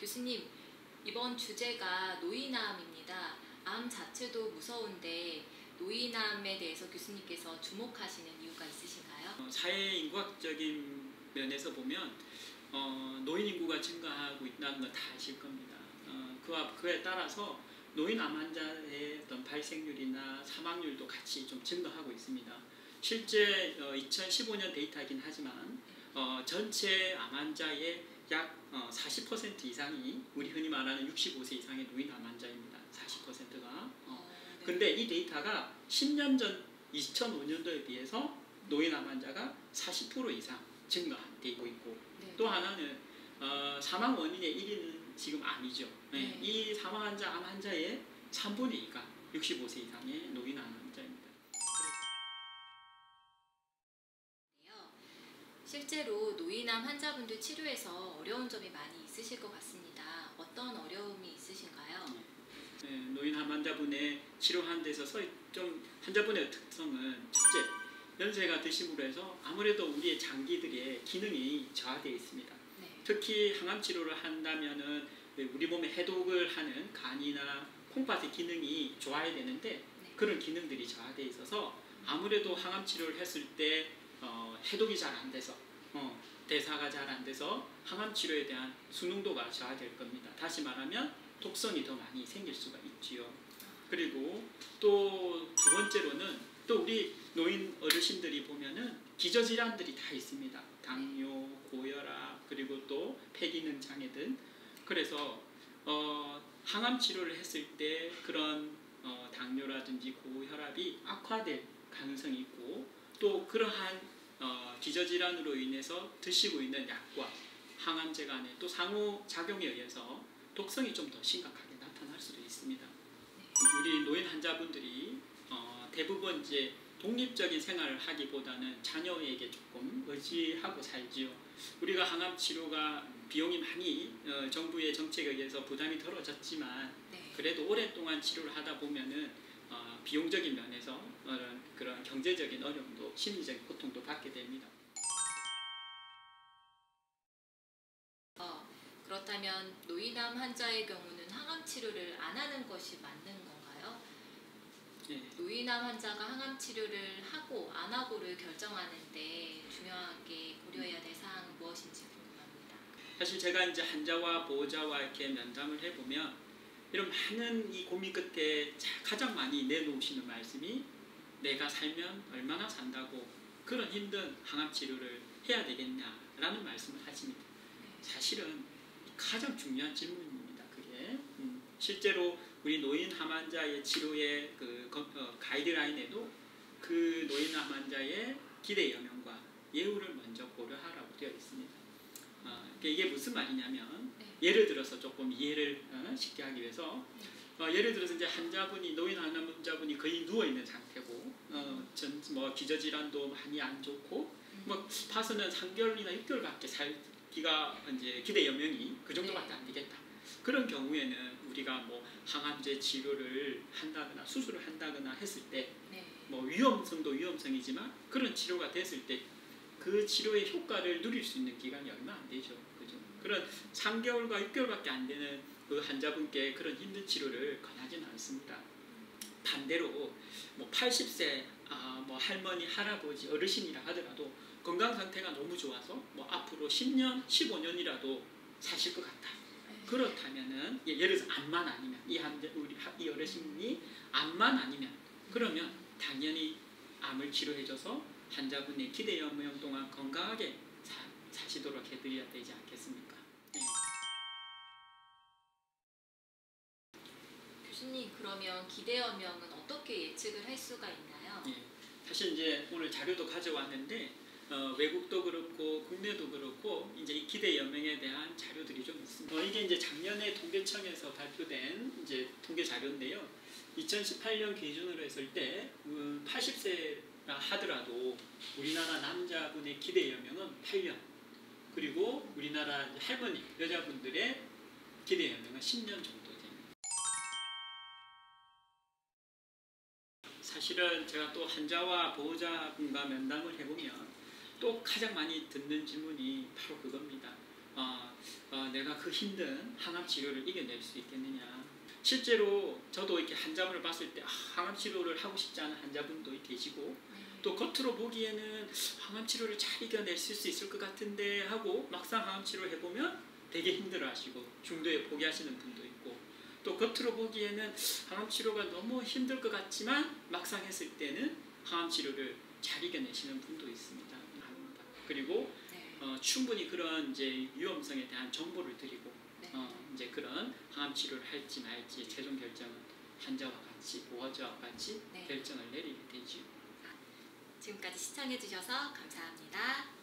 교수님, 이번 주제가 노인암입니다. 암 자체도 무서운데 노인암에 대해서 교수님께서 주목하시는 이유가 있으신가요? 사회 인구학적인 면에서 보면 노인 인구가 증가하고 있다는 건 다 아실 겁니다. 그에 따라서 노인암 환자의 어떤 발생률이나 사망률도 같이 좀 증가하고 있습니다. 실제 2015년 데이터이긴 하지만 전체 암 환자의 약 40% 이상이 우리 흔히 말하는 65세 이상의 노인암 환자입니다. 40%가. 근데 이 데이터가 10년 전 2005년도에 비해서 노인암 환자가 40% 이상 증가되고 있고, 또 하나는 사망 원인의 1위는 지금 암이죠. 이 사망 환자, 암 환자의 3분의 2가 65세 이상의 노인암 환자입니다. 실제로 노인암 환자분들 치료에서 어려운 점이 많이 있으실 것 같습니다. 어떤 어려움이 있으신가요? 노인암 환자분의 치료하는 데 있어서 좀 환자분의 특성은 첫째, 연세가 드심으로 해서 아무래도 우리의 장기들의 기능이 저하되어 있습니다. 특히 항암 치료를 한다면은 우리 몸에 해독을 하는 간이나 콩팥의 기능이 좋아야 되는데 그런 기능들이 저하되어 있어서 아무래도 항암 치료를 했을 때 해독이 잘 안 돼서 대사가 잘 안 돼서 항암 치료에 대한 순응도가 저하될 겁니다. 다시 말하면 독성이 더 많이 생길 수가 있지요. 그리고 또 두 번째로는 또 우리 노인 어르신들이 보면은 기저질환들이 다 있습니다. 당뇨, 고혈압, 그리고 또 폐기능 장애 등. 그래서 항암 치료를 했을 때 그런 당뇨라든지 고혈압이 악화될 가능성이 있고, 또 그러한 기저질환으로 인해서 드시고 있는 약과 항암제 간의 또 상호작용에 의해서 독성이 좀 더 심각하게 나타날 수도 있습니다. 우리 노인 환자분들이 대부분 이제 독립적인 생활을 하기보다는 자녀에게 조금 의지하고 살지요. 우리가 항암 치료가 비용이 많이 정부의 정책에 의해서 부담이 덜어졌지만 그래도 오랫동안 치료를 하다 보면은 비용적인 면에서 그런 경제적인 어려움도 심리적인 고통도 받게 됩니다. 그렇다면 노인암 환자의 경우는 항암 치료를 안 하는 것이 맞는 건가요? 노인암 환자가 항암 치료를 하고 안 하고를 결정하는데 중요하게 고려해야 될 사항은 무엇인지 궁금합니다. 사실 제가 이제 환자와 보호자와 이렇게 면담을 해보면 이런 많은 이 고민 끝에 가장 많이 내놓으시는 말씀이 내가 살면 얼마나 산다고 그런 힘든 항암 치료를 해야 되겠냐라는 말씀을 하십니다. 사실은 가장 중요한 질문입니다. 그게 실제로 우리 노인 암 환자의 치료의 가이드라인에도 그 노인 암 환자의 기대 여명과 예후를 먼저 고려하라고 되어 있습니다. 이게 무슨 말이냐면 예를 들어서 조금 이해를 쉽게 하기 위해서 예를 들어서 이제 노인 환자분이 거의 누워 있는 상태고 기저질환도 많이 안 좋고 봐서는 3개월이나 6개월밖에 살기가 이제 기대 여명이 그 정도밖에 안 되겠다. 그런 경우에는 우리가 항암제 치료를 한다거나 수술을 한다거나 했을 때 위험성도 위험성이지만 그런 치료가 됐을 때 그 치료의 효과를 누릴 수 있는 기간이 얼마 안 되죠. 그죠? 그런 3개월과 6개월밖에 안 되는 그 환자분께 그런 힘든 치료를 권하지는 않습니다. 반대로 80세 할머니, 할아버지, 어르신이라 하더라도 건강 상태가 너무 좋아서 앞으로 10년, 15년이라도 사실 것 같다. 그렇다면은 예를 들어서 암만 아니면 이 어르신이 암만 아니면 그러면 당연히 암을 치료해줘서 환자분의 기대 여명 동안 건강하게 사시도록 해드려야 되지 않겠습니까? 교수님, 그러면 기대 여명은 어떻게 예측을 할 수가 있나요? 사실 이제 오늘 자료도 가져왔는데 외국도 그렇고 국내도 그렇고 이제 이 기대 여명에 대한 자료들이 좀 있습니다. 이게 이제 작년에 통계청에서 발표된 이제 통계 자료인데요. 2018년 기준으로 했을 때 80세라 하더라도 우리나라 남자분의 기대 여명은 8년, 그리고 우리나라 할머니, 여자분들의 기대 여명은 10년 정도 됩니다. 사실은 제가 또 환자와 보호자분과 면담을 해보면 또 가장 많이 듣는 질문이 바로 그겁니다. 내가 그 힘든 항암 치료를 이겨낼 수 있겠느냐. 실제로 저도 이렇게 환자분을 봤을 때 항암 치료를 하고 싶지 않은 환자분도 계시고 또 겉으로 보기에는 항암 치료를 잘 이겨낼 수 있을 것 같은데 하고 막상 항암 치료를 해보면 되게 힘들어하시고 중도에 포기하시는 분도 있고 또 겉으로 보기에는 항암 치료가 너무 힘들 것 같지만 막상 했을 때는 항암 치료를 잘 이겨내시는 분도 있습니다. 그리고 충분히 그런 이제 위험성에 대한 정보를 드리고 이제 그런 항암 치료를 할지 말지 최종 결정은 환자와 같이 보호자와 같이 결정을 내리게 되죠. 지금까지 시청해 주셔서 감사합니다.